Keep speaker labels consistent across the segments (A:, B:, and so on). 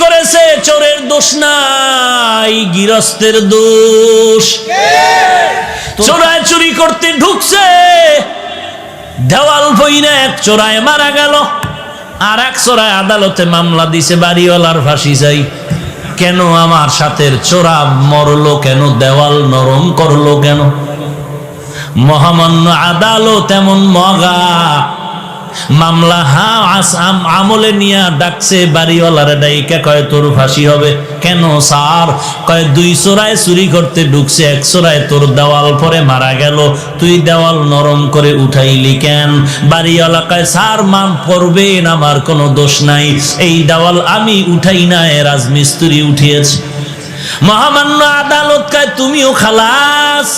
A: করেছে চোরের দোষ নাই, গৃহস্থের দোষ। চোরায় চুরি করতে ঢুকছে, দেওয়াল বইনা এক চোরায় মারা গেল, আর এক চোরায় আদালতে মামলা দিছে বাড়িওয়ালার ফাঁসি চাই। কেন আমার সাথের চোরা মরলো কেন, দেওয়াল নরম করলো কেন? মহামান্য আদালত এমন মগা, মামলা আমলে নিয়া ডাকছে বাড়িওয়ালারে, ডাইকা কয় তোর ফাঁসি হবে। কেন স্যার? কয় দুই চোরায় চুরি করতে ঢুকছে, এক চোরায় তোর দেওয়াল পরে মারা গেল, তুই দেওয়াল নরম করে উঠাইলি কেন? বাড়িওয়ালা কয় স্যার মাফ করবেন, আমার কোনো দোষ নাই, এই দেওয়াল আমি উঠাই না, রাজমিস্ত্রি উঠিয়েছে। মহামান্য আদালত কয় তুমিও খালাস।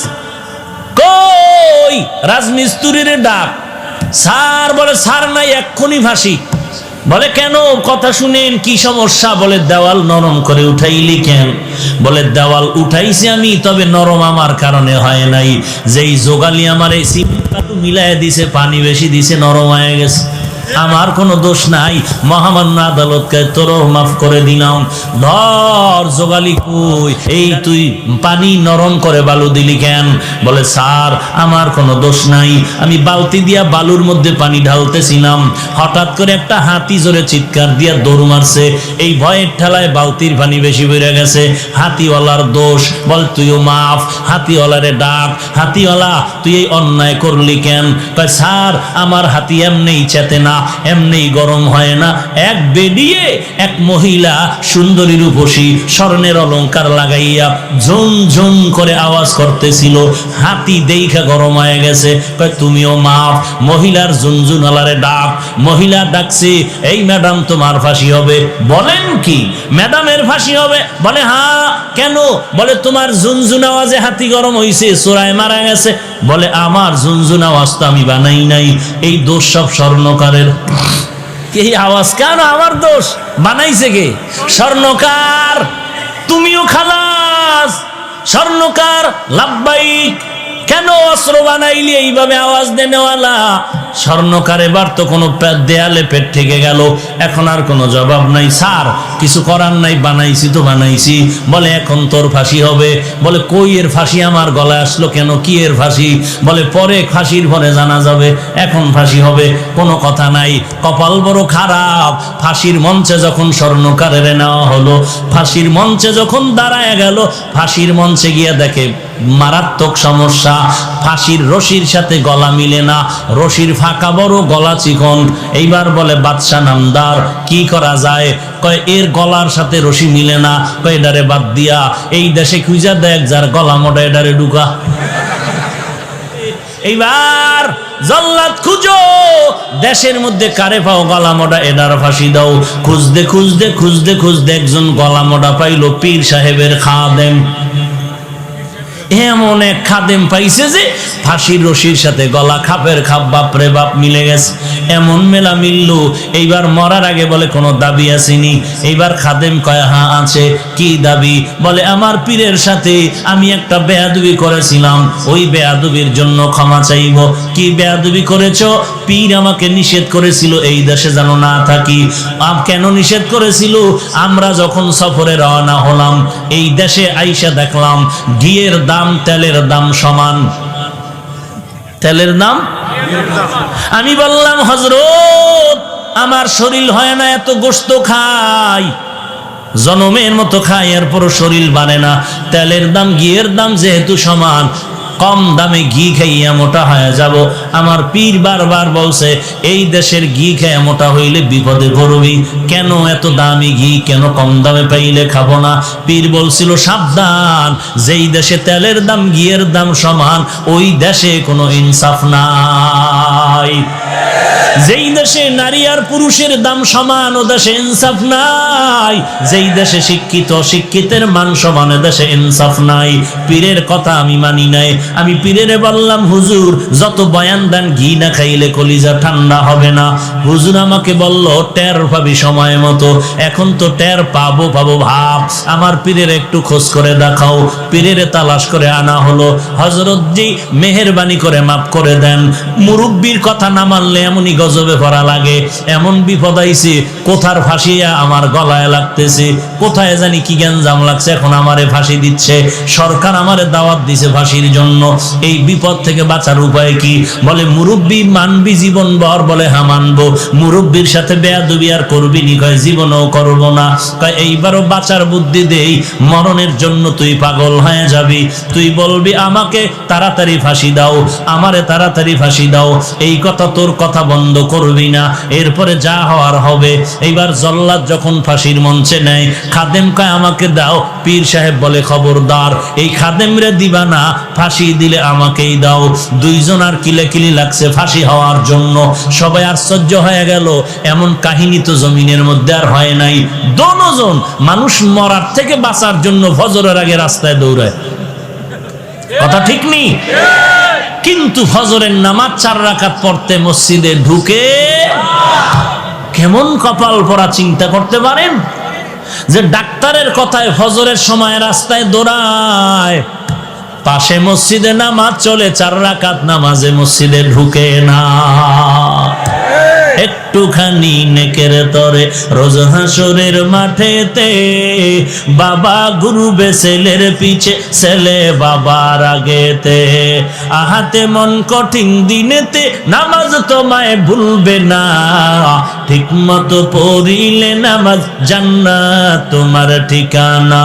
A: কই রাজমিস্ত্রির ডাক। স্যার বলে স্যার নাই, এক্ষুনি ফাঁসি। বলে কেন? কথা শুনেন, কি সমস্যা? বলে দেওয়াল নরম করে উঠাইলি কেন? বলে দেওয়াল উঠাইছি আমি, তবে নরম আমার কারণে হয় নাই, যেই যোগালি আমার এই সিমেন্ট মিলাই দিছে, পানি বেশি দিছে, নরম হয়ে গেছে, আমার কোনো দোষ নাই। মহামান্য আদালতকে তোরও মাফ করে দিলাম। ধর যোগালি কই, এই তুই পানি নরম করে বালু দিলি কেন? বলে স্যার আমার কোনো দোষ নাই, আমি বালতি দিয়া বালুর মধ্যে পানি ঢালতেছিলাম, হঠাৎ করে একটা হাতি জোরে চিৎকার দিয়া দৌড় মারছে, এই ভয়ের ঠেলায় বালতির পানি বেশি বেড়ে গেছে, হাতিওয়ালার দোষ। বল তুইও মাফ। হাতিওয়ালারে ডাক, হাতিওয়ালা তুই এই অন্যায় করলি কেন? কয় স্যার আমার হাতি এমনিই চেতে না, এমনি গরম হয় না, এক বেডিয়ে এক মহিলা সুন্দরী রূপসী স্বর্ণের অলংকার লাগাইয়া ঝুম ঝুম করে আওয়াজ করতেছিল, হাতি দেখা গরম হয়ে গেছে। কয় তুমিও মাফ। মহিলার ঝুনঝুনালারে ডাক, মহিলা ডাকছে, এই ম্যাডাম তোমার ফাঁসি হবে। বলেন কি ম্যাডামের ফাঁসি হবে? বলে হ্যাঁ। কেন? বলে তোমার ঝুনঝুন আওয়াজে হাতি গরম হইছে, চোরায় মারা গেছে। বলে আমার ঝুনঝুন আওয়াজ তো আমি বানাই নাই, এই দোষ সব স্বর্ণকারের। এই আওয়াজ কেন আমার দোষ? বানাইছে কে? স্বর্ণকার। তুমিও খালাস। স্বর্ণকার লাব্বাইক। কেন অস্ত্র বানাইলি এইভাবে আওয়াজ দেনেওয়ালা? স্বর্ণকার এবার তো কোনো দেয়ালে পেট থেকে গেল, এখন আর কোনো জবাব নাই। স্যার কিছু করার নাই, বানাইছি তো বানাইছি। বলে এখন তোর ফাঁসি হবে। বলে কই এর ফাঁসি আমার গলায় আসলো কেন? কি এর ফাঁসি? বলে পরে ফাঁসির পরে জানা যাবে, এখন ফাঁসি হবে। কোনো কথা নাই। কপাল বড় খারাপ, ফাঁসির মঞ্চে যখন স্বর্ণকারের নেওয়া হলো, ফাঁসির মঞ্চে যখন দাঁড়ায় গেল, ফাঁসির মঞ্চে গিয়ে দেখে মারাত্মক সমস্যা, ফাঁসির রশির সাথে গলা মিলে না, রশির ফাঁকা বড়, গলা চিকন। এইবার বলে বাদশা নামদার কি করা যায়? কয় এর গলার সাথে রশি মিলে না, কয় এডারে বাদ দিয়া এই দেশে খুঁজা দেখ যার গলা মোটা, এডারে ঢুকা। এইবার জল্লাদ খুঁজো, দেশের মধ্যে কারে পাও গলা মোটা, এডার ফাঁসি দাও। খুঁজতে খুঁজতে খুঁজতে খুঁজতে একজন গলা মোটা পাইল, পীর সাহেবের খাদেম। এমন এক খাদেম পাইছে যে ফাঁসির রশির সাথে গলা খাপের খাপ, বাপরে বাপ মিলে গেছে। এমন মেলা মিলল। এইবার মরার আগে বলে কোনো দাবি আসেনি? এইবার খাদেম কয় হ্যাঁ আছে। কি দাবি? বলে আমার পীরের সাথে আমি একটা বেয়াদবি করেছিলাম, ওই বেয়াদবির জন্য ক্ষমা চাইব। কি বেয়াদবি করেছ? পীর আমাকে নিষেধ করেছিল এই দেশে যেন না থাকি। কেন নিষেধ করেছিল? আমরা যখন সফরে রওনা হলাম, এই দেশে আইসা দেখলাম ঘিয়ের দাম তেলের দাম সমান। তেলের দাম? আমি বললাম হযরত আমার শরীর হয় না, এত গোশত খাই, জনমের মতো খাই, এরপর শরীর বানে না। তেলের দাম ঘিয়ের দাম যেহেতু সমান, কম দামে ঘি খাইয়া মোটা হয়ে যাব। আমার পীর বারবার বলছে এই দেশের ঘি খেয়ে মোটা হইলে বিপদে পড়বি, কেন এত দামি ঘি, কেন কম দামে পাইলে খাবো না? পীর বলছিল সাবধান, যেই দেশে তেলের দাম ঘিয়ের দাম সমান, ওই দেশে কোনো ইনসাফ নাই। যেই দেশে নারী আর পুরুষের দাম সমান, ও দেশে ইনসাফ নাই। যেই দেশে শিক্ষিত শিক্ষিতের মান সমান, দেশে ইনসাফ নাই। পীরের কথা আমি মানি নাই। আমি পীরেরে বললাম হুজুর যত বয়ান দেন ঘি না খাইলে কলিজা ঠান্ডা হবে না। হুজুর আমাকে বলল টের পাবি সময় মতো। এখন তো টের পাবো পাবো ভাব। আমার পীরের একটু খোঁজ করে দেখাও। পীরেরে তালাশ করে আনা হলো। হযরত জি মেহেরবানি করে মাফ করে দেন, মুরব্বির কথা না মানলে এমন এমনই গজবে পড়া লাগে, এমন বিপদ আইছে, কোথার ফাঁসিয়া আমার গলায় লাগতেছে, কোথায় জানি কি গ্যাঞ্জাম লাগছে, এখন আমারে ফাঁসি দিচ্ছে, সরকার আমারে দাওয়াত দিছে ফাঁসির জন্য। এই বিপদ থেকে বাঁচার উপায় কি? বলে মুরব্বী মানবি জীবনভর? বলে হ্যাঁ মানবো। মুরব্বীর সাথে বেয়াদবি আর করবি নি? কয় জীবনও করবো না। কয় এইবারও বাঁচার বুদ্ধি দেই, মরণের জন্য তুই পাগল হয়ে যাবি, তুই বলবি আমাকে তাড়াতাড়ি ফাঁসি দাও, আমারে তাড়াতাড়ি ফাঁসি দাও, এই কথা তোর কথা বন্ধ করবি না, এরপরে যা হওয়ার হবে। এইবার জল্লাদ যখন ফাঁসির মঞ্চে নেয়, খাদেম কয় আমাকে দাও। পীর সাহেব বলে খবরদার, এই খাদেমরে দিবা না, ফাঁসি দিলে আমাকেই দাও। দুইজন আর কিলাকিলি লাগছে ফাঁসি হওয়ার জন্য। সবাই আশ্চর্য হয়ে গেল, এমন কাহিনী তো জমিনের মধ্যে আর হয় নাই। দোনোজন মানুষ মরার থেকে বাঁচার জন্য ফজরের আগে রাস্তায় দৌড়ায়, কথা ঠিক নেই? কিন্তু ফজরের নামাজ 4 রাকাত পড়তে মসজিদে ঢুকে কেমন কপাল পরা চিন্তা করতে পারেন? যে ডাক্তারের কথায় ফজরের সময় রাস্তায় দৌড়ায়, পাশে মসজিদে নামাজ চলে, 4 রাকাত নামাজে মসজিদে ঢুকে না। একটুখানি নেকের তরে রোজ হাসরের মাঠেতে বাবা ঘুরবে ছেলের পিছে, ছেলে বাবার আগেতে। আহাতে মন কঠিন দিনেতে নামাজ তোমায় ভুলবে না, ঠিক মতো পড়িলে নামাজ জান্নাত তোমার ঠিকানা।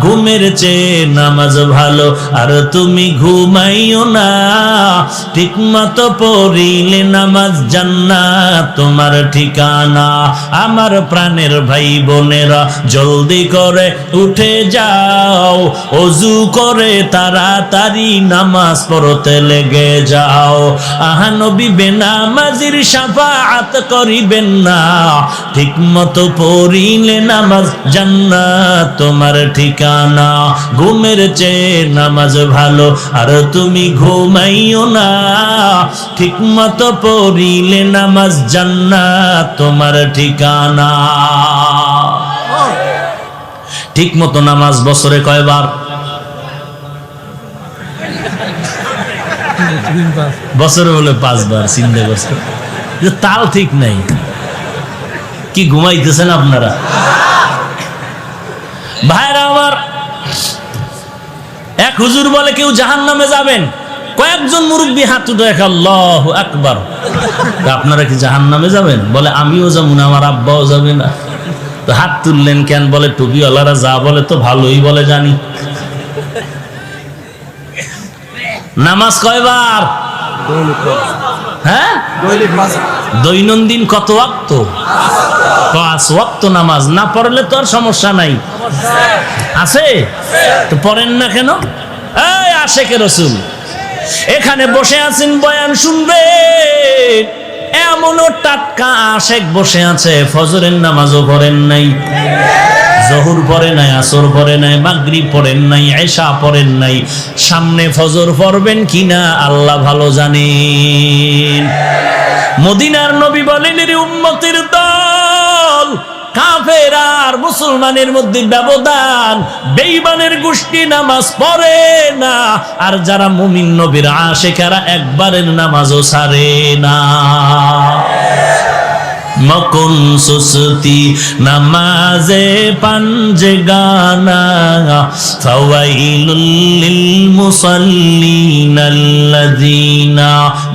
A: ঘুমের চেয়ে নামাজ ভালো আর তুমি ঘুমাইও না, ঠিক মতো পড়িলে নামাজ জান্নাত তোমার ঠিকানা। আমার প্রাণের ভাই বোনেরা জলদি করে উঠে যাও, ওযু করে তাড়াতাড়ি নামাজ পড়তে লেগে যাও। আহা নবী বেনামাজির শাফাআত করিবেন না, ঠিক মতো পড়িলে নামাজ জান্নাত তোমার ঠিকানা। ঘুমের চেয়ে নামাজ ভালো আর তুমি ঘুমাইও না, ঠিক মতো পড়িলে নামাজ জান্নাত তোমার ঠিকানা। ঠিক মতো নামাজ বছরে কয়বার? বছরে বলে 5 বার। চিন্তা করছে যে তাও ঠিক নাই। কি ঘুমাইতেছেন আপনারা? ভাইরা আমার, এক হুজুর বলে কেউ জাহান্নামে যাবেন, কয়েকজন মুরব্বী হাত উঠে আল্লাহু আকবার। আপনারা কি জাহান্নামে যাবেন? বলে আমিও যাবো না, আমার আব্বাও যাবে না। তো হাত তুললেন কেন? বলে টুপিওয়ালারা যা বলে তো ভালোই বলে জানি। নামাজ কয়বার? হ্যাঁ, দৈনন্দিন কত ওয়াক্ত? 5 ওয়াক্ত নামাজ। না পড়লে তো আর সমস্যা নাই, আছে তো পড়েন না কেন? এই আশেকে রাসূল এখানে বসে আছেন, বয়ান শুনবেন, এমনও টাটকা আশেক বসে আছে, ফজরের নামাজও পড়েন নাই, জোহর পড়ে নাই, আসর পড়ে নাই, মাগরিব পড়েন নাই, এশা পড়েন নাই। সামনে ফজর পড়বেন কিনা আল্লাহ ভালো জানেন। মদিনার নবী বলেন, এর উম্মতের দল, কাফের আর মুসলমানের মধ্যে ব্যবধান, বেঈমানের গোষ্ঠী নামাজ পড়ে না, আর যারা মুমিন নবীর আশিকেরা একবারের নামাজও ছাড়ে না। মকুন সুস্তি নামাজে পাঞ্জে গানা, ফাওয়াইলুল লিল মুসাল্লিন আল্লাযিনা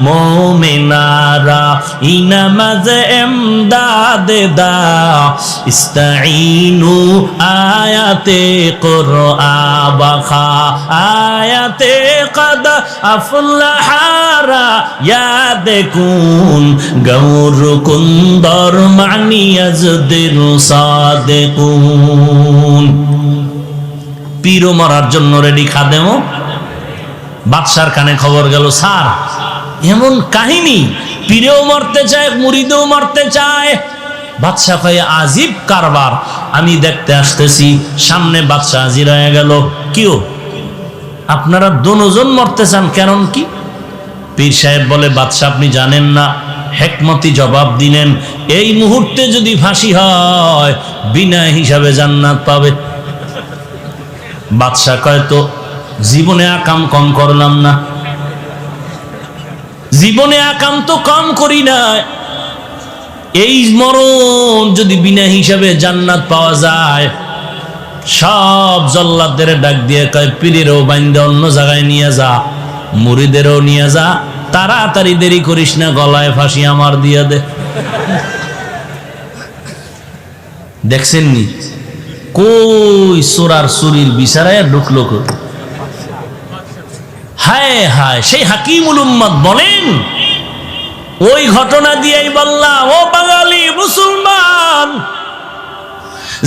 A: মুমিনারা ইনামাজে এমদাদে দা, ইস্তাঈনু আয়াতে কুরআবা, আয়াতে কদ আফলাহারা ইয়াদেকুন গৌর কুন্দ পীরও মরার জন্য রেডি, খাদেমও। বাদশার কানে খবর গেল, স্যার এমন কাহিনী, পীরেও মরতে চায়, মুরিদেও মরতে চায়। বাদশা কয়ে আজীব কারবার, আমি দেখতে আসতেছি। সামনে বাদশা হাজির হয়ে গেল। কিও আপনারা দুজন মরতে চান, কারণ কি? পীর সাহেব বলে, বাদশা আপনি জানেন না। হেকমতি জবাব দিলেন, এই মুহূর্তে যদি ফাঁসি হয় বিনা হিসাবে জান্নাত পাবে। বাদশা কয়, তো জীবনে আকাম কম করলাম না, জীবনে আকাম তো কম করি না, এই মরণ যদি বিনা হিসাবে জান্নাত পাওয়া যায়, সব জল্লাদদের ডাক দিয়ে কয় পীরেরও বাইন্দা অন্য জায়গায় নিয়ে যা, মুরিদেরও নিয়ে যা, তাড়াতাড়ি দেরি করিস না, গলায় ফাঁসি আমার দিয়ে দে। দেখছেন নি কই চোরার চুরির বিচারায় ঢুকলো। হায় হায়, সেই হাকিমুল উম্মত বলেন, ওই ঘটনা দিয়েই বললাম, ও বাঙালি মুসলমান,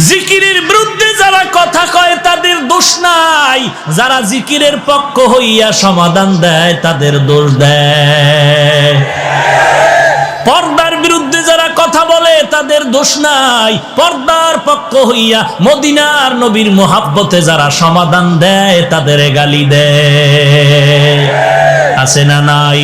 A: জিকিরের বিরুদ্ধে যারা কথা কয় তাদের দোষ নাই, যারা জিকিরের পক্ষ হইয়া সমাধান দেয় তাদের দোষ দেয়। পর্দার বিরুদ্ধে যারা কথা বলে তাদের দোষ নাই, পর্দার পক্ষ হইয়া মদিনার নবীর মোহাব্বতে যারা সমাধান দেয় তাদের গালি দেয়। আছে না নাই?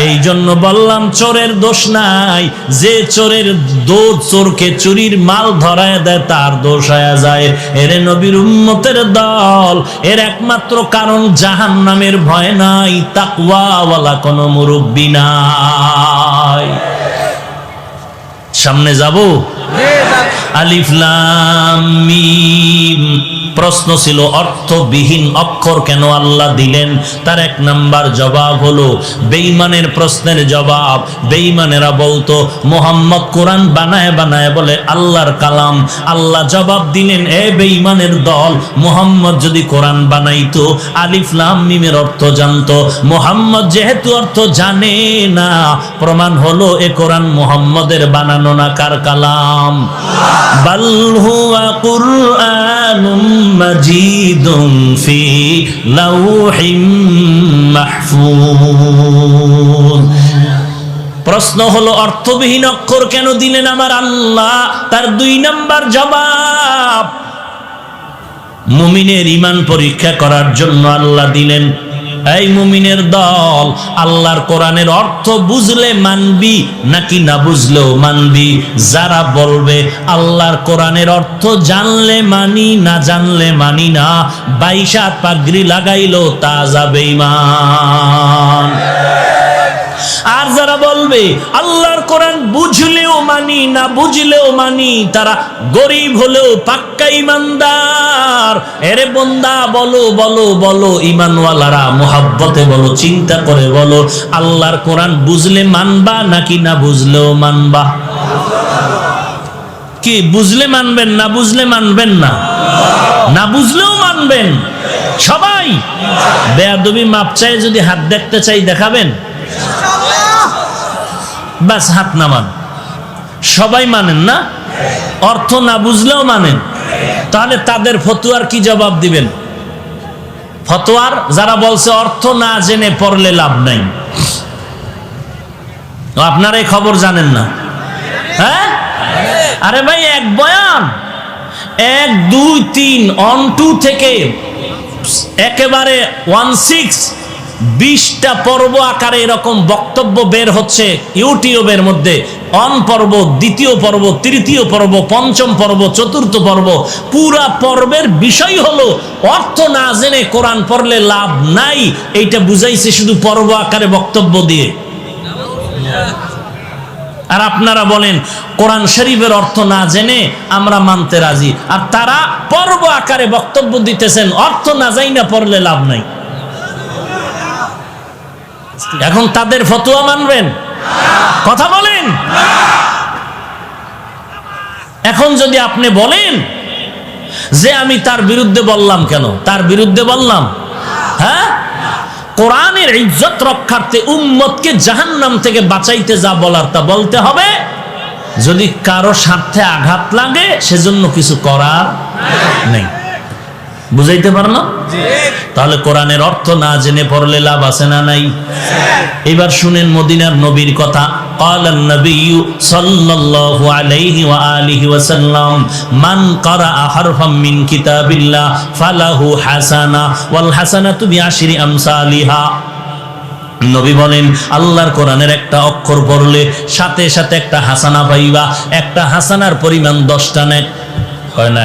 A: এই জন্য বললাম চোরের দোষ নাই, যে চোরের দোষ, চোরকে চুরির মাল ধরায় দেয় তার দোষ হয়ে যায়। এর নবীর উম্মতের দল, এর একমাত্র কারণ জাহান্নামের ভয় নাই, তাকওয়াওয়ালা কোনো মুরব্বি নাই। সামনে যাব। আলিফ লাম মিম। প্রশ্ন ছিল অর্থবিহীন অক্ষর কেন আল্লাহ দিলেন? তার এক নাম্বার জবাব হলো বেঈমানের প্রশ্নের জবাব। বেঈমানেরা বলতো মুহাম্মদ কোরআন বানায় বানায় বলে আল্লাহর কালাম। আল্লাহ জবাব দিলেন, এ বেঈমানের দল, মুহাম্মদ যদি কোরআন বানাইতো আলিফ লাম মিমের অর্থ জানতো। মুহাম্মদ যেহেতু অর্থ জানে না, প্রমাণ হলো এ কোরআন মুহাম্মদের বানানো না, কার কালাম? বাল হুয়া কুরআনুম মাজিদুন ফি লাউহিম মাহফুজ। প্রশ্ন হলো অর্থবিহীন অক্ষর কেন দিলেন আমার আল্লাহ? তার দুই নাম্বার জবাব, মুমিনের ঈমান পরীক্ষা করার জন্য আল্লাহ দিলেন। এই মুমিনের দল, আল্লাহর কোরআনের অর্থ বুঝলে মানবি নাকি না বুঝলেও মানবি? যারা বলবে আল্লাহর কোরআনের অর্থ জানলে মানি, না জানলে মানি না, 22 হাত পাগড়ি লাগাইলো তা যাবে ঈমান। আর যারা বলবে আল্লাহর কোরআন বুঝলেও মানি, না বুঝলেও মানি, তারা গরিব হলেও পাক্কা ঈমানদার। এরে বন্দা, বলো বলো বলো, ঈমানওয়ালারা মুহাব্বতে বলো, চিন্তা করে বলো, আল্লাহর কোরআন বুঝলে মানবা নাকি না বুঝলেও মানবা? কি বুঝলে মানবেন, না বুঝলে মানবেন না? না বুঝলেও মানবেন সবাই? বেয়াদবি মাপ চাই, যদি হাত দেখতে চাই দেখাবেন? বাস হাত নামান। সবাই মানেন না? অর্থ না বুঝলেও মানেন? তাহলে তাদের ফতোয়ার কি জবাব দিবেন? ফতোয়ার যারা বলছে অর্থ না জেনে পড়লে লাভ নাই, আপনারা এই খবর জানেন না? হ্যাঁ, আরে ভাই, এক বয়ান 1 2 3 অন 2 থেকে একেবারে 20টা পর্ব আকারে এরকম বক্তব্য বের হচ্ছে ইউটিউবের মধ্যে। অন পর্ব, দ্বিতীয় পর্ব, তৃতীয় পর্ব, পঞ্চম পর্ব, চতুর্থ পর্ব। পুরা পর্বের বিষয় হলো অর্থ না জেনে কোরআন পড়লে লাভ নাই। এইটা বুঝাইছে শুধু পর্ব আকারে বক্তব্য দিয়ে। আর আপনারা বলেন কোরআন শরীফের অর্থ না জেনে আমরা মানতে রাজি, আর তারা পর্ব আকারে বক্তব্য দিতেছেন অর্থ না যাই না পড়লে লাভ নাই। এখন তাদের ফতোয়া মানবেন? কথা বলেন। এখন যদি আপনি বলেন যে আমি তার বিরুদ্ধে বললাম, কেন তার বিরুদ্ধে বললাম? হ্যাঁ, কোরআনের ইজ্জত রক্ষার্থে উম্মতকে জাহান্নাম থেকে বাঁচাইতে যা বলার তা বলতে হবে। যদি কারো স্বার্থে আঘাত লাগে সেজন্য কিছু করার নেই। বুঝাইতে পারলাম? তাহলে কোরআনের অর্থ না জেনে পড়লে লাভ আছে না নাই? এবার শুনেন মদিনার নবীর কথা। قال النبي صلى الله عليه وآله وسلم من قرأ حرفا من كتاب الله فله حسنة والحسنة بعشر أمثالها। নবী বলেন আল্লাহর কোরআনের একটা অক্ষর পড়লে সাথে সাথে একটা হাসানা পাইবা। একটা হাসানার পরিমাণ 10টা নেক, হয় না?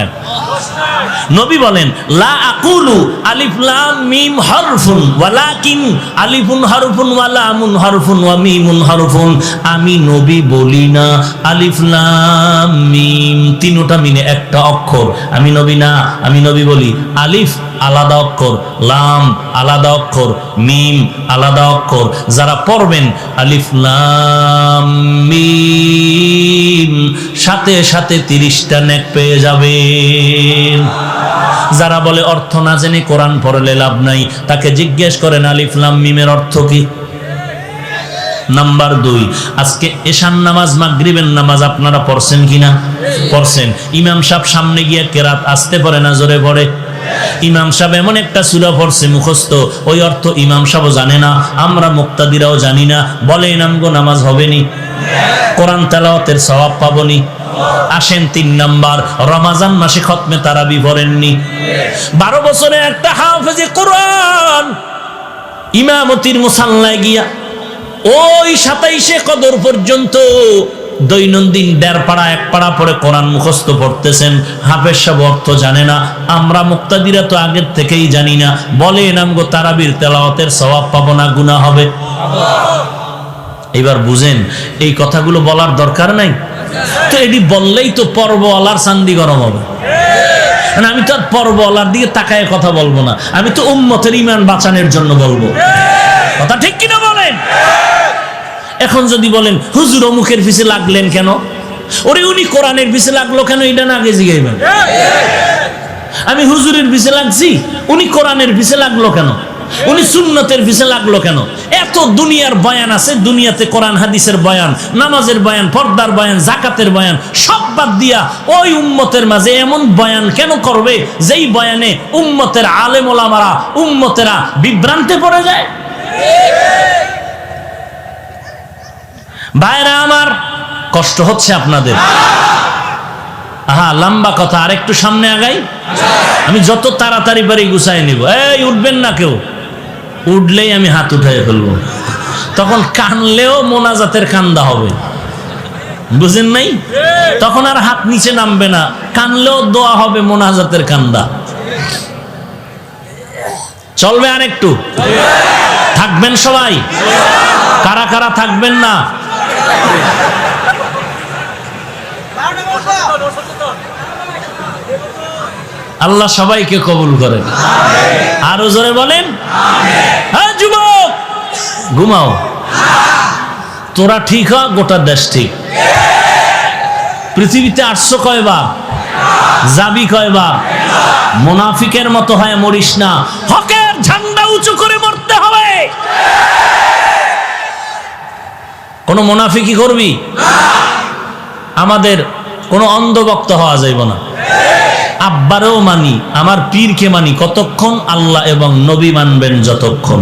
A: নবী বলেন লা আকুলু আলিফ লাম মিম হরফুন ওয়ালাকিন আলিফুন হরফুন ওয়া লামুন হরফুন ওয়া মিমুন হরফুন। আমি নবী বলি না আলিফ লাম মিম তিনটা মিলে একটা অক্ষর। আমি নবী না, আমি নবী বলি আলিফ আলাদা অক্ষর, লাম আলাদা অক্ষর, মিম আলাদা অক্ষর। যারা পড়বেন আলিফ লাম মিম সাথে সাথে 30টা নেক পেয়ে যাবেন। যারা বলে অর্থ না জেনে কোরআন পড়লে লাভ নাই, তাকে জিজ্ঞেস করেন আলিফ লাম মিমের অর্থ কি। নাম্বার 2, আজকে এশার নামাজ মাগরিবের নামাজ আপনারা পড়ছেন কিনা? পড়ছেন। ইমাম সাহেব সামনে গিয়ে কেরাত আসতে পারে না জোরে পড়ে? ইমাম সাহেব এমন একটা সূরা পড়ছে মুখস্থ, ওই অর্থ ইমাম সাহেব জানে না, আমরা মুক্তাদিরাও জানি না। বলে নামগো নামাজ হবে নি? কোরআন তেলাওয়াতের সওয়াব পাবনি? আসেন 3 নাম্বার, রমজান মাসে খতমে তারাবি পড়েননি? 12 বছরে একটা হাফেজে কোরআন ইমামতির মুসাল্লায় গিয়া ওই 27শে কদর পর্যন্ত দৈনন্দিন 1.5 পারা 1 পারা পড়ে কোরআন মুখস্থ পড়তেছেন। হাফেজ সাহেব অর্থ জানে না, আমরা মুক্তাদিরা তো আগের থেকেই জানি না। বলে নামগো তারাবির তেলাওয়াতের সওয়াব পাবো না, গুনাহ হবে? এবার বুঝেন এই কথাগুলো বলার দরকার নাই তো। এটি বললেই তো পর্বওয়ালার চান্দি গরম হবে। আমি তো আর পর্বওয়ালার দিকে তাকায় কথা বলবো না, আমি তো উম্মতের ঈমান বাঁচানোর জন্য বলবো। কথা ঠিক কিনা বলেন? এখন যদি বলেন হুজুর অমুকের পিছে লাগলেন কেন, ওরে উনি কোরআনের পিছে লাগলো কেন, এটা না আগে জিগাইবেন। আমি হুজুরের পিছে লাগছি, উনি কোরআনের পিছে লাগলো কেন, উনি সুন্নতের পিছে লাগলো কেন? এত দুনিয়ার বয়ান আছে, দুনিয়াতে কোরআন হাদিসের বয়ান, নামাজের বয়ান, পর্দার বয়ান, যাকাতের বয়ান সব বাদ দিয়া ওই উম্মতের মাঝে এমন বয়ান কেন করবে যেই বয়ানে উম্মতের আলেম ওলামারা, উম্মতেরা বিভ্রান্তে পড়ে যায়? ভাইরা আমার, কষ্ট হচ্ছে আপনাদের? লম্বা কথা, আর একটু সামনে আগাই। আমি যত তাড়াতাড়ি পারি গুছাই নিব। এই উঠবেন না কেউ, উঠলেই আমি হাত উঠাই ফেলবো। তখন কানলেও মোনাজাতের কান্দা হবে, বুঝেন নাই? তখন আর হাত নিচে নামবে না, কানলেও দোয়া হবে মোনাজাতের কান্দা। চলবে আর একটু? থাকবেন সবাই? কারা কারা থাকবেন না? আল্লাহ সবাইকে কবুল করেন। আরো জোরে বলেন হ্যাঁ। যুবক ঘুমাও, তোরা ঠিক হ, গোটা দেশ ঠিক। পৃথিবীতে আসছো কয়বার, যাবি কয়বার? মুনাফিকের মতো হয় মরিস না, হকের ঝান্ডা উঁচু করে মরতে হবে। কোন মুনাফিকি করবি? আমাদের কোন অন্ধভক্ত হওয়া যাইব না। আব্বারেও মানি, আমার পীরকে মানি কতক্ষণ? আল্লাহ এবং নবী মানবেন যতক্ষণ।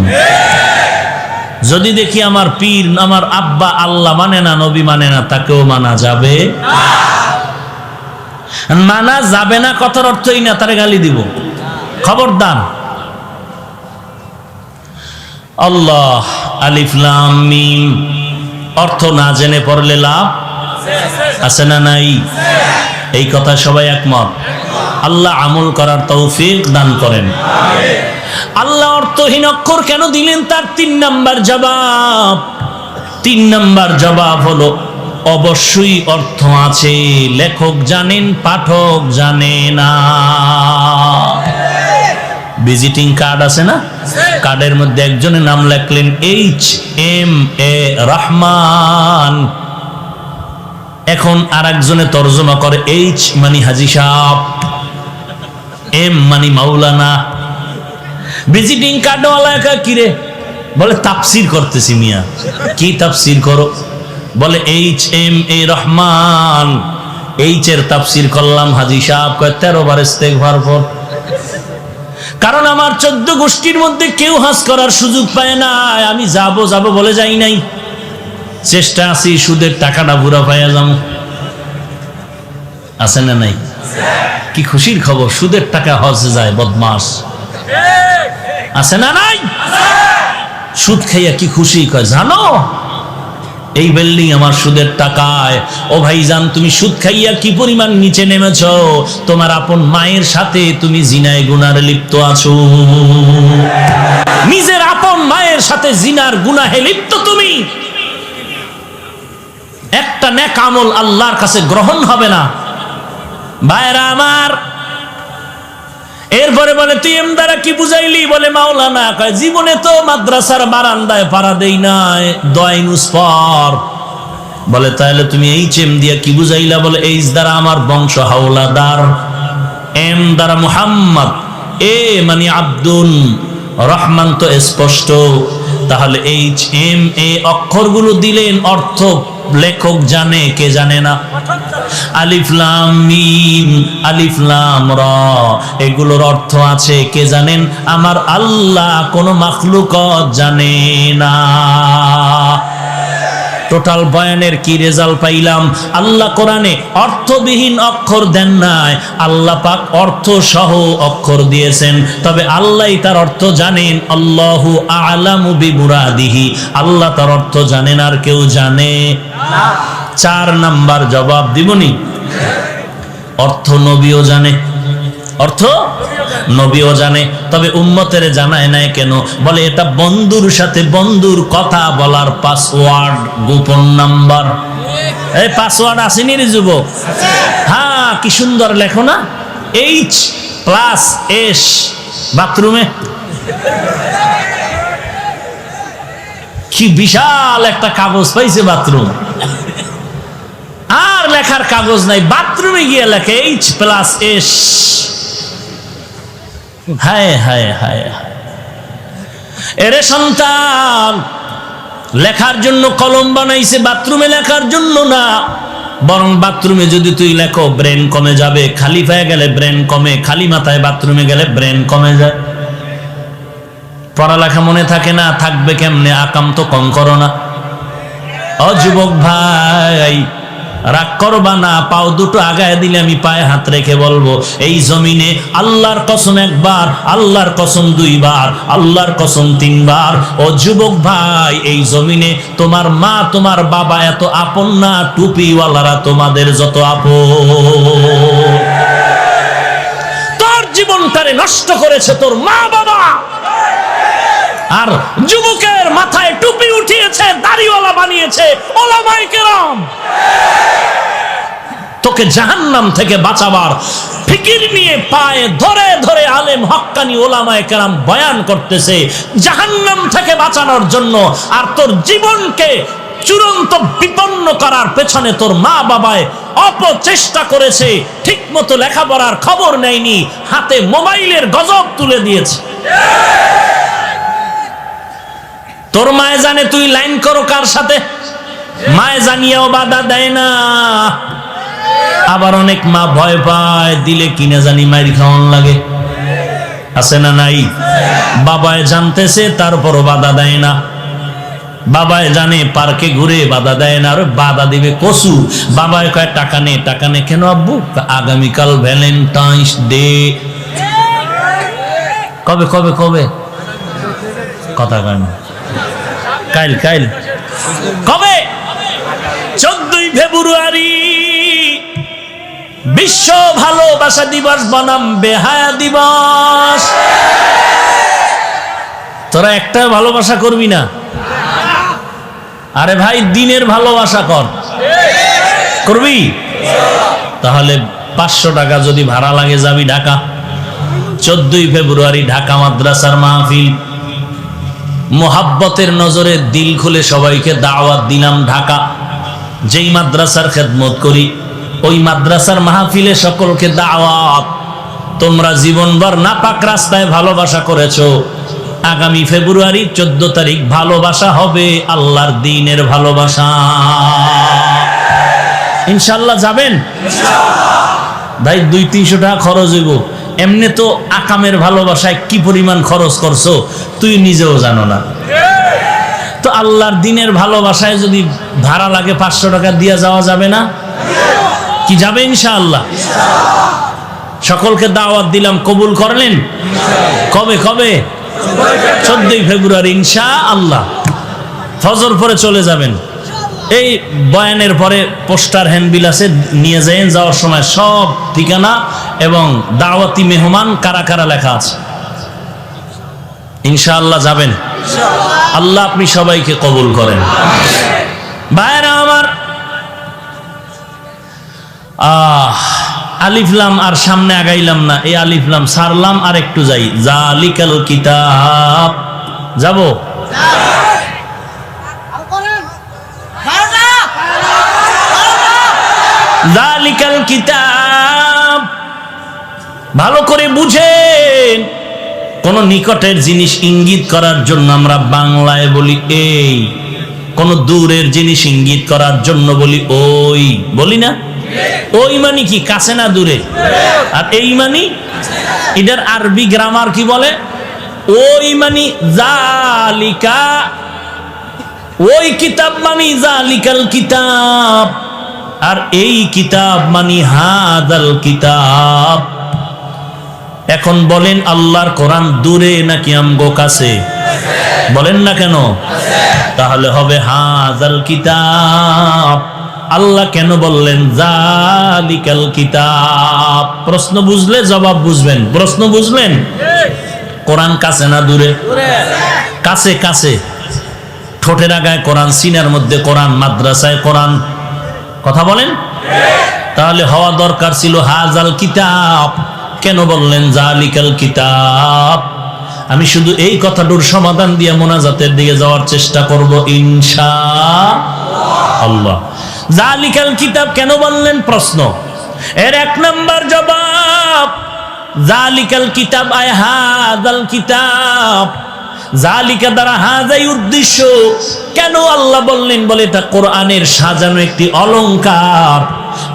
A: যদি দেখি আমার পীর, আমার আব্বা আল্লাহ মানে না, নবী মানে না, তাকেও মানা যাবে? মানা যাবে না কথার অর্থই না তারে গালি দিব, খবরদার। আল্লাহ আলিফ লাম মিম অর্থ না জেনে পড়লে লাভ আছে না নাই? এই কথা সবাই একমত? আল্লাহ আমল করার তৌফিক দান করেন। আল্লাহ অর্থহীন অক্ষর কেন দিলেন, তার 3 নাম্বার জবাব। 3 নাম্বার জবাব হলো অবশ্যই অর্থ আছে, লেখক জানেন, পাঠক জানে না। ভিজিটিং কার্ড আছে না, কার্ডের মধ্যে একজনের নাম লেখলেন HMA রহমান, এখন আর একজনে তর্জমা করে H মানে হাজি সাহেব, M মানে মাওলানা। ভিজিটিং কার্ড ওয়ালা একা কিরে বলে তাফসীর করতেছি। মিয়া কি তাফসীর করো? বলে HMA রহমান, H এর তাফসীর করলাম হাজি সাহেব। কয় 13 বার ইস্তেগফার পড়। কারণ আমার 14 গোষ্ঠীর মধ্যে কেউ হাজ করার সুযোগ পায় না, আমি যাব বলে যাই নাই। চেষ্টা আছি সুদের টাকাটা পুরা পাইয়া যাবো। আছে না নাই? কি খুশির খবর, সুদের টাকা হজে যায় বদমাস। আছে না নাই? সুদ খাইয়া কি খুশি, কয় জানো এই বিল্ডিং আমার সুদের টাকায়। ও ভাইজান, তুমি সুদ খাইয়া কি পরিমাণ নিচে নেমেছ? তোমার আপন মায়ের সাথে তুমি জিনায় গুনার লিপ্ত আছো। নিজের আপন মায়ের সাথে জিনার গুনাহে লিপ্ত তুমি। একটা নেক আমল আল্লাহর কাছে গ্রহণ হবে না। ভাইরা আমার, এরপরে বলে তুই এম দ্বারা কি বুঝাইলি? বলে মাওলানা কয় জীবনে তো মাদ্রাসার বারান্দায় পাড়া দেই নাই, দয়নুস পর। বলে তাহলে তুমি এই চেম দিয়া কি বুঝাইলা? বলে এইচ দ্বারা আমার বংশ হাওলাদার, এম দ্বারা মুহাম্মদ, এ মানে আব্দুল রহমান তো স্পষ্ট। তাহলে এইচ এম এ অক্ষরগুলো দিলেন, অর্থ লেখক জানে, কে জানে না? আলিফ লাম মিম, আলিফ লাম র, এগুলোর অর্থ আছে, কে জানেন? আমার আল্লাহ, কোন মাখলুকত জানে না। টোটাল বয়ানের কি রেজাল্ট পাইলাম? আল্লাহ কোরআনে অর্থবিহীন অক্ষর দেন নাই, আল্লাহ পাক অর্থ সহ অক্ষর দিয়েছেন। তবে আল্লাহই তার অর্থ জানেন। আল্লাহু আ'লামু বিমুরাদিহি, আল্লাহ তার অর্থ জানেন, আর কেউ জানে না। 4 নাম্বার জবাব দিবনি, অর্থ নবীও জানে, অর্থ নবীও জানে, তবে উম্মতের জানায় নাই কেন? বলে এটা বন্ধুর সাথে বন্ধুর কথা বলার পাসওয়ার্ড, গোপন নাম্বার। এই পাসওয়ার্ড আসেনি রে যুবক? হ্যাঁ, কি সুন্দর লেখো না, H+S বাথরুমে। কি বিশাল একটা কাগজ পাইছে বাথরুম, আর লেখার কাগজ নাই, বাথরুমে গিয়ে লেখে H+S। হায় হায় হায়, এরে সন্তান, লেখার জন্য কলম বানাইছে, বাথরুমে লেখার জন্য না। বরং বাথরুমে যদি তুই লেখো ব্রেন কমে যাবে, খালি পায়ে গেলে ব্রেন কমে, খালি মাথায় বাথরুমে গেলে ব্রেন কমে যায়। পড়ালেখা মনে থাকে না, থাকবে কেমনে? আকাম তো কম করো না। ও যুবক ভাই, রাগ করবা না, পাও দুটো আগায় দিলে আমি পায়ে হাত রেখে বলবো, এই জমিনে আল্লাহর কসম 1 বার, আল্লাহর কসম 2 বার, আল্লাহর কসম 3 বার। ও যুবক ভাই, এই জমিনে তোমার মা তোমার বাবা এত আপন না, টুপিওয়ালারা তোমাদের যত আপন। তোর জীবনটারে নষ্ট করেছে তোর মা বাবা, আর যুবকের মাথায় টুপি উঠিয়েছে, দাড়িওয়ালা বানিয়েছে ওলামায়ে কেরাম। তোকে জাহান্নাম থেকে বাঁচাবার ফিকির নিয়ে পায়ে ধরে ধরে আলেম হক্কানি ওলামায়ে কেরাম বয়ান করতেছে জাহান্নাম থেকে বাঁচানোর জন্য। আর তোর জীবনকে চূড়ান্ত বিপন্ন করার পেছনে তোর মা বাবায় অপচেষ্টা করেছে, ঠিক মতো লেখাপড়ার খবর নেয়নি, হাতে মোবাইলের গজব তুলে দিয়েছে। তোর মায়ে জানে তুই লাইন করো কার সাথে, মায়ে জানিয়েও বাধা দেয় না। আবার অনেক মা ভয় পায়, দিলে কিনে জানি মাইর খাওয়ান লাগে, আছে না নাই? বাবায় জানতেছে তারপরও বাধা দেয় না। বাবায় জানে পার্কে ঘুরে, বাধা দেয় না। আর বাধা দিবে কসু। বাবায় কয় টাকা নে, টাকা নে। কেন আব্বু? আগামীকাল ভ্যালেন্টাইন্স ডে। কবে কবে কবে? কথা কয় না। কাইল কাইল কবে? 14ই ফেব্রুয়ারি বিশ্ব ভালোবাসা দিবস বনাম বেহায়া দিবস। তোরা একটা ভালোবাসা করবি না? আরে ভাই, দিনের ভালোবাসা কর, করবি? তাহলে 500 টাকা যদি ভাড়া লাগে যাবি ঢাকা। 14ই ফেব্রুয়ারি ঢাকা মাদ্রাসার মাহফিল, মোহাব্বতের নজরে দিল খুলে সবাইকে দাওয়াত দিলাম ঢাকা। যেই মাদ্রাসার খেদমত করি ওই মাদ্রাসার মাহফিলে সকলকে দাওয়াত। তোমরা জীবনভর নাপাক রাস্তায় ভালোবাসা করেছো, আগামী ফেব্রুয়ারি 14 তারিখ ভালোবাসা হবে আল্লাহর দ্বীনের ভালোবাসা। ইনশাআল্লাহ যাবেন? ভাই 200-300 টাকা খরচ হইব। এমনি তো আকামের ভালোবাসায় কি পরিমাণ খরচ করছো তুই নিজেও জানো না। তো আল্লাহর দ্বীনের ভালোবাসায় যদি ভাড়া লাগে 500 টাকা দিয়ে যাওয়া যাবে না? কি যাবে? ইনশাআল্লাহ। সকলকে দাওয়াত দিলাম, কবুল করলেন? কবে কবে? 14ই ফেব্রুয়ারি ইনশাআল্লাহ। ফজর পরে চলে যাবেন। এই বয়ানের পরে পোস্টার হ্যান্ডবিল আছে, নিয়ে যান, যাওয়ার সময় সব ঠিকানা এবং দাওয়াতি মেহমান কারা কারা লেখা আছে। ইনশাআল্লাহ যাবেন। আল্লাহ আপনি সবাইকে কবুল করেন। ভাইরা আমার, আলিফলাম আর সামনে আগাইলাম না, এই আলিফলাম সারলাম আর একটু যাই। জালিকাল কিতাব, যাব? জালিকাল কিতাব, ভালো করে বুঝেন। কোন নিকটের জিনিস ইঙ্গিত করার জন্য আমরা বাংলায় বলি এই, কোন দূরের জিনিস ইঙ্গিত করার জন্য বলি ওই, বলি না? ওই মানে কি, কাছে না দূরে? আর এই মানে, এটার আরবি গ্রামার কি বলে? ওই মানে জালিকা, ওই কিতাব মানে জালিকাল কিতাব, আর এই কিতাব মানে হাদাল কিতাব। এখন বলেন, আল্লাহর কোরআন দূরে নাকি আমগো কাছে? বলেন না কেন? তাহলে হবে হাদাল কিতাব। আল্লাহ কেন বললেন জালিকাল কিতাব? প্রশ্ন বুঝলে জবাব বুঝবেন। প্রশ্ন বুঝলেন? কোরআন কাছে না দূরে? কাছে। কাছে, ঠোঁটের আগায় কোরআন, সিনার মধ্যে কোরআন, মাদ্রাসায় কোরআন। কথা বলেন? তাহলে হওয়া দরকার ছিল হাজাল কিতাব। কেন বললেন জালিকাল কিতাব? আমি শুধু এই কথাটার সমাধান দিয়ে মোনাজাতের দিকে যাওয়ার চেষ্টা করব ইনশাআল্লাহ। জালিকাল কিতাব কেন বললেন? প্রশ্ন। এর এক নাম্বার জবাব, জালিকাল কিতাব আয় হাদাল কিতাব। জালিকা দ্বারা হাজাই উদ্দেশ্য। কেন আল্লাহ বললেন? বলে এটা কোরআনের সাজানো একটি অলংকার।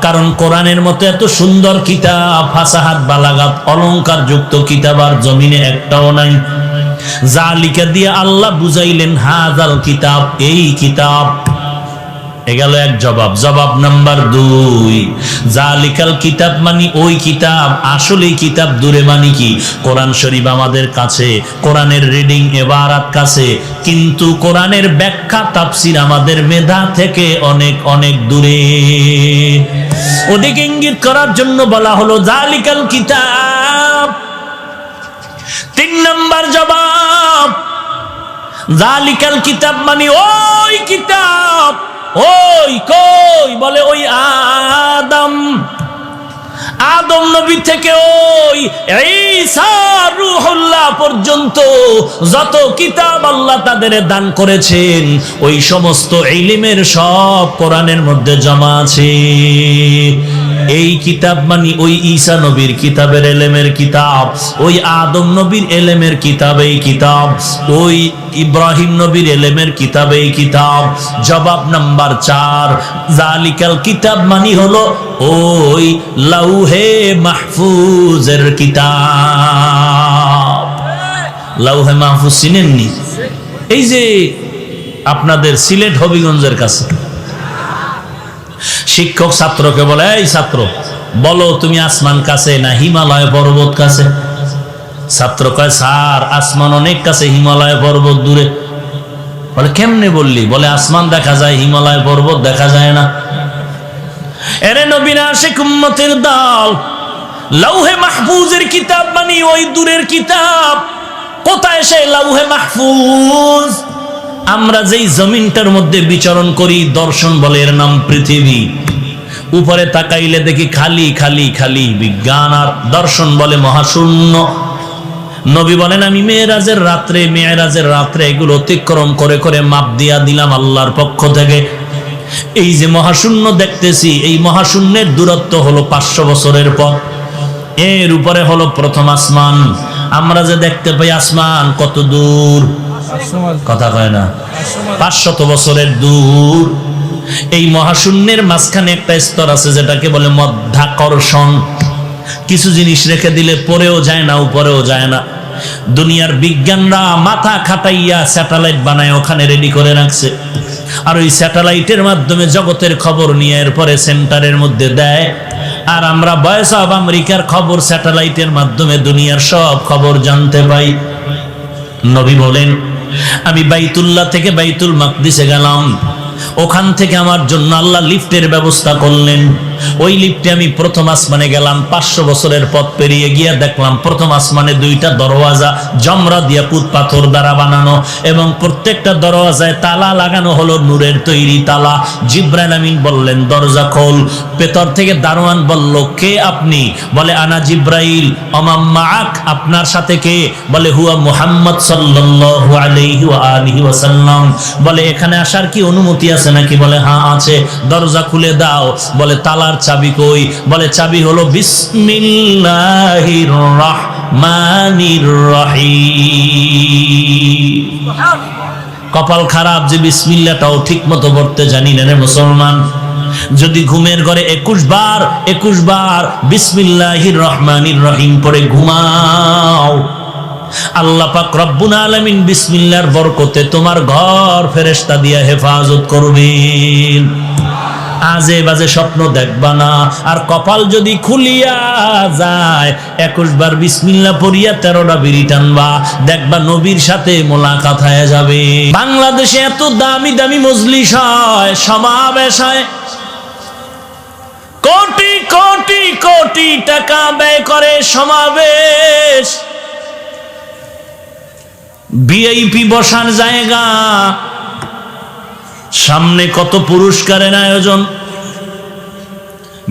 A: কারণ কোরআনের মতো এত সুন্দর কিতাব, ফাসাহাত, বালাগাত, অলংকার যুক্ত কিতাব আর জমিনে একটাও নাই। জালিকা দিয়ে আল্লাহ বুঝাইলেন হাজাল কিতাব, এই কিতাব। এগেল এক জবাব। জবাব নাম্বার 2, জালিকাল কিতাব মানে ওই কিতাব। আসলে কিতাব দূরে মানে কি? কোরআন শরীফ আমাদের কাছে, কোরআনের রিডিং এবারাত কাছে, কিন্তু কোরআনের ব্যাখ্যা তাফসীর আমাদের মেধা থেকে অনেক অনেক দূরে। ওদিকে ইঙ্গিত করার জন্য বলা হলো জালিকাল কিতাব। 3 নাম্বার জবাব, জালিকাল কিতাব মানে ওই কিতাব। ওই কই? বলে ওই আদম নবী থেকে ওই ঈসা রূহুল্লাহ পর্যন্ত যত কিতাব আল্লাহ তাদের দান করেছেন, ওই সমস্ত ইলমের সব কোরআনের মধ্যে জমা আছে। এই কিতাব মানে ওই ঈসা নবীর কিতাবের ইলমের কিতাব, ওই আদম নবীর ইলমের কিতাব এই কিতাব, ওই ইব্রাহিম নবীর ইলমের কিতাব এই কিতাব। জবাব নাম্বার 4, জালিকাল কিতাব মানে হলো ওই লাউহে মাহফুজের কিতাব। লাউহে মাহফুজ চিনেননি? এই যে আপনাদের সিলেট হবিগঞ্জের কাছে শিক্ষক ছাত্রকে বলে, এই ছাত্র বলো তুমি আসমান কাছে না হিমালয় পর্বত কাছে? ছাত্র কয়, স্যার আসমান অনেক কাছে, হিমালয় পর্বত দূরে। বলে কেমনে বললি? বলে আসমান দেখা যায়, হিমালয় পর্বত দেখা যায় না। এরে নবীর আশিক উম্মতের দল, লাউহে মাহফুজের কিতাব মানে ওই দূরের কিতাব। কোথায় সে লাউহে মাহফুজ? আমরা যেই জমিনটার মধ্যে বিচরণ করি, দর্শন বলে এর নাম পৃথিবী। উপরে তাকাইলে দেখি খালি খালি খালি, বিজ্ঞান আর দর্শন বলে মহাশূন্য। নবী বলেন আমি মেরাজের রাত্রে এগুলো অতিক্রম করে করে মাপ দিয়া দিলাম আল্লাহর পক্ষ থেকে। এই যে মহাশূন্য দেখতেছি, এই মহাশূন্যের দূরত্ব হলো 500 বছরের পথ। এর উপরে হলো প্রথম আসমান। আমরা যে দেখতে পাই আসমান কত দূর? কথা কয় না, 500 বছরের দূর। এই মহাশূন্যের মাঝখানে একটা স্তর আছে যেটাকে বলে মধ্যাকর্ষণ। কিছু জিনিস রেখে দিলে পরেও যায় না, উপরেও যায় না। দুনিয়ার বিজ্ঞানরা মাথা খাটাইয়া স্যাটেলাইট বানায় ওখানে রেডি করে রাখছে, আর ওই স্যাটেলাইটের মাধ্যমে জগতের খবর নিয়ে এরপরে সেন্টারের মধ্যে দেয়। আর আমরা ভয়েস অব আমেরিকার খবর স্যাটেলাইটের মাধ্যমে দুনিয়ার সব খবর জানতে পাই। নবী বলেন আমি বাইতুল্লাহ থেকে বাইতুল মাকদিসে গেলাম, ওখান থেকে আমার জন্য আল্লাহ লিফটের ব্যবস্থা করলেন। ওই লিফটে আমি প্রথম আসমানে গেলাম। 500 বছরের পথ পেরিয়ে গিয়ে দেখলাম প্রথম আসমানে 2টা দরওয়াজা জমরাদ ইয়াকুত পাথর দ্বারা বানানো, এবং প্রত্যেকটা দরওয়াজায় তালা লাগানো হলো নূরের তৈরি তালা। জিবরাইল আমিন বললেন দরজা খোল। ভেতর থেকে দারোয়ান বলল কে আপনি? বলে আনা জিবরাইল। ওমা মাআক, আপনার সাথে কে? বলে হুয়া মুহাম্মদ সাল্লাল্লাহু আলাইহি ওয়া আলিহি ওয়াসাল্লাম। বলে এখানে আসার কি অনুমতি আছে নাকি? বলে হ্যাঁ আছে। দরজা খুলে দাও। বলে তালার চাবি কই? বলে চাবি হলো বিসমিল্লাহির রাহমানির রহিম। কপাল খারাপ যে বিসমিল্লাহটাও ঠিক মতো পড়তে জানি না রে মুসলমান। যদি ঘুমের ঘরে 21 বার বিসমিল্লাহির রহমানির রহিম পড়ে ঘুমাও, আল্লাহ পাক রব্বুল আলামিন বিসমিল্লাহর বরকতে তোমার ঘর ফেরেশতা দিয়ে হেফাজত করবেন। আজে বাজে স্বপ্ন দেখবা না। আর কপাল যদি খুলিয়া যায় 21 বার বিসমিল্লাহ পড়িয়া 13টা বিড়ি টানবা, দেখবা নবীর সাথে মোলাকাত হয়ে যাবে। বাংলাদেশে এত দামি দামি মজলিস হয়, সমাবেশ হয়, কোটি কোটি কোটি টাকা ব্যয় করে সমাবেশ, ভিআইপি বসার জায়গা, সামনে কত পুরস্কারের আয়োজন,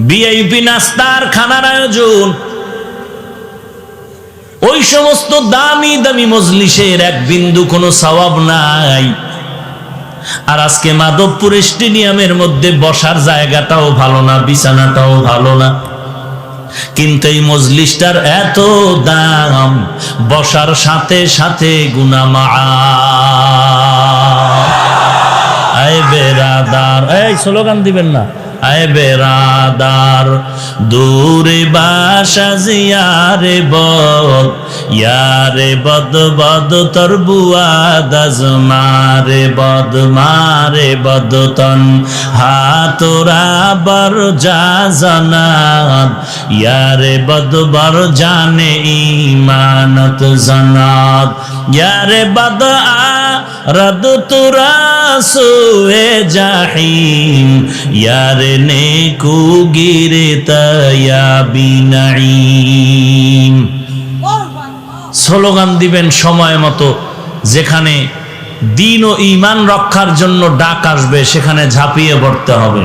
A: ভিআইপি নাস্তার খানার আয়োজন। ওই সমস্ত দামি দামি মজলিসের এক বিন্দু কোনো সওয়াব নাই। আর আজকে মাধবপুর স্টেডিয়ামের মধ্যে বসার জায়গাটাও ভালো না, বিছানাটাও ভালো না, কিন্তু এই মজলিসটার এত দাম, বসার সাথে সাথে গুনাহ মাআফ। আয় বেরাদার, এই স্লোগান দিবেন না। আয় বেরাদার দূরে বাসা জিয়ারে বদ, ইয়ারে বদ বদ তোর বুয়াদ আজমারে বদ, মারে বদ তন হাতরা বর যা জানাত, ইয়ারে বদ বর জানে ইমানত জানাত, ইয়ারে বদ রদ তুরা সোয়ে জাহিম, ইয়ারে নেকু গিরে তায়াবি নাঈম। স্লোগান দিবেন সময় মতো। যেখানে দিন ও ঈমান রক্ষার জন্য ডাক আসবে সেখানে ঝাঁপিয়ে পড়তে হবে।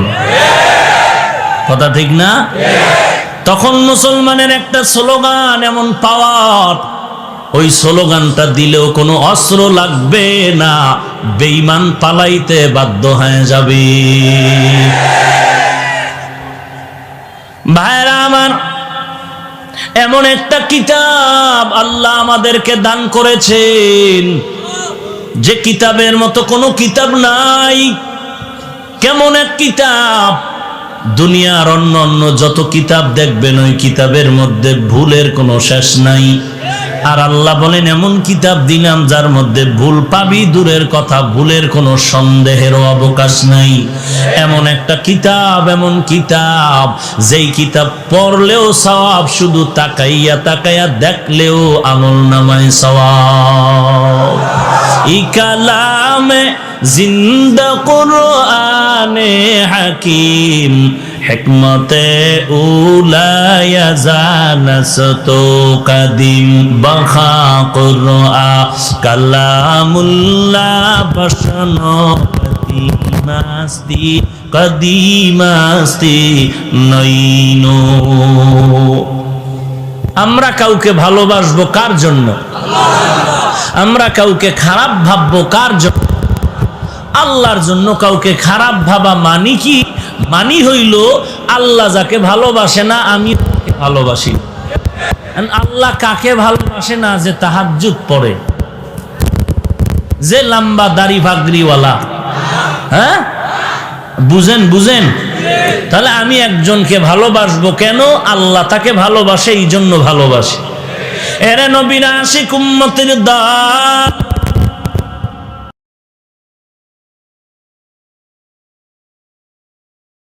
A: কথা ঠিক না? তখন মুসলমানের একটা স্লোগান এমন পাওয়ার, ওই স্লোগানটা দিলেও কোনো অস্ত্র লাগবে না, বেঈমান পালাইতে বাধ্য হয়ে যাবে। ভাইরা আমার, এমন একটা কিতাব আল্লাহ আমাদেরকে দান করেছেন যে কিতাবের মতো কোনো কিতাব নাই। কেমন এক কিতাব! দুনিয়ার অন্য অন্য যত কিতাব দেখবেন ওই কিতাবের মধ্যে ভুলের কোনো শেষ নাই। আর আল্লাহ বলেন এমন কিতাব দিলাম যার মধ্যে ভুল পাবি দূরের কথা, ভুলের কোনো সন্দেহেরও অবকাশ নাই। এমন একটা কিতাব, এমন কিতাব যেই কিতাব পড়লেও সওয়াব, শুধু তাকাইয়া তাকাইয়া দেখলেও আমলনামায় সওয়াব। ই কালামে জিন্দা কুরআনে হাকিম, হিকমতে উলায়া জানাসতো কদিম, বখা কুরআ কালামুল্লাহ বসনো কদিমাস্তি কদিমাস্তি নইনো। আমরা কাউকে ভালোবাসবো কার জন্য? আমরা কাউকে খারাপ ভাববো কার জন্য? আল্লাহর জন্য। কাউকে খারাপ ভাবা মানি কি? মানি হইল আল্লাহ যাকে ভালোবাসে না আমি তাকে ভালোবাসি। আল্লাহ কাকে ভালোবাসে না? যে তাহাজ্জুদ পড়ে, যে লম্বা দাড়ি ভাগরিওয়ালা। হ্যাঁ, বুঝেন বুঝেন? তাহলে আমি একজনকে ভালোবাসবো কেন? আল্লাহ তাকে ভালোবাসে, এই জন্য ভালোবাসে। এরে নবীর আশিক উম্মতের দল,